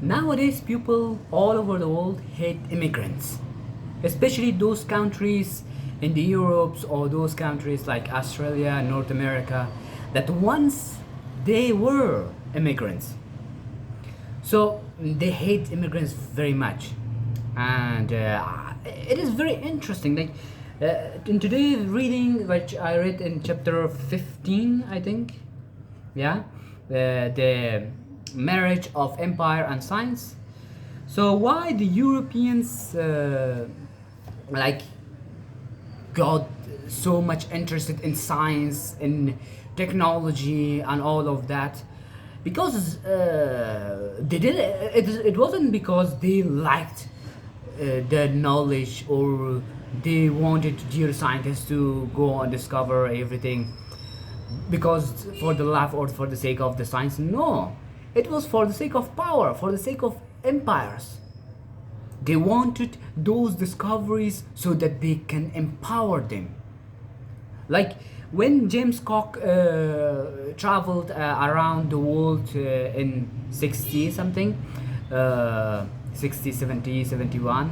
Nowadays, people all over the world hate immigrants, especially those countries in the Europes or those countries like Australia, North America, that once they were immigrants. So they hate immigrants very much, and it is very interesting. In today's reading, which I read in chapter 15, I think, yeah, the marriage of empire and science. So why the Europeans like got so much interested in science, in technology, and all of that? Because they did it wasn't because they liked the knowledge or they wanted dear scientists to go and discover everything because for the love or for the sake of the science. No, it was for the sake of power, for the sake of empires. They wanted those discoveries so that they can empower them. Like when James Cook traveled around the world in 60 something, 60, 70, 71,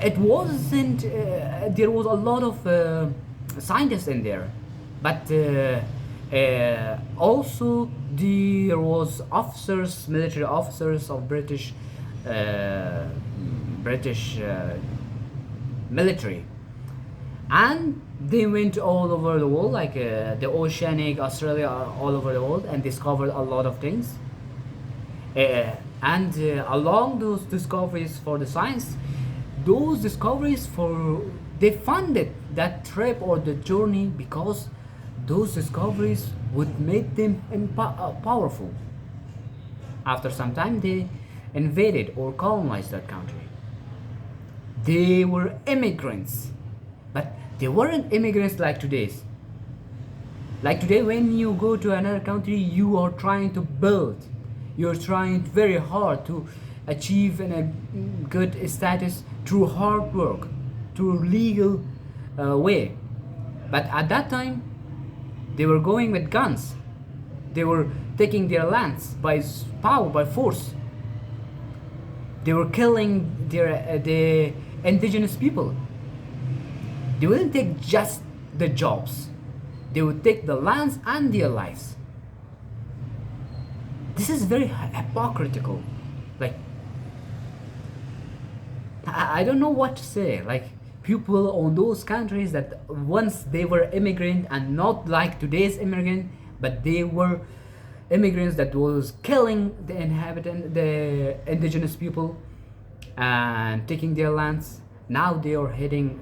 it wasn't, there was a lot of scientists in there, but also there was officers, military officers of British military, and they went all over the world, like the oceanic Australia, all over the world, and discovered a lot of things. And along those discoveries for the science, those discoveries for they funded that trip or the journey because those discoveries would make them powerful. After some time, they invaded or colonized that country. They were immigrants, but they weren't immigrants like today's. Like today, when you go to another country, you are trying to build. You're trying very hard to achieve a good status through hard work, through legal way. But at that time, they were going with guns. They were taking their lands by power, by force. They were killing the indigenous people. They wouldn't take just the jobs. They would take the lands and their lives. This is very hypocritical. Like, I don't know what to say. Like, people on those countries that once they were immigrant and not like today's immigrant, but they were immigrants that was killing the inhabitant, the indigenous people, and taking their lands. Now they are heading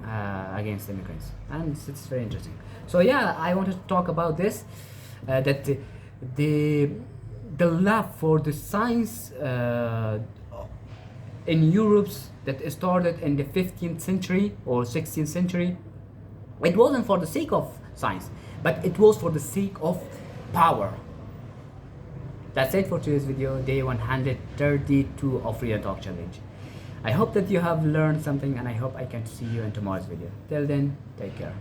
against immigrants, and it's very interesting. So yeah, I wanted to talk about this, that the love for the science in Europe that started in the 15th century or 16th century, it wasn't for the sake of science, but it was for the sake of power. That's it for today's video, day 132 of Freedom Talk Challenge. I hope that you have learned something, and I hope I can see you in tomorrow's video. Till then, take care.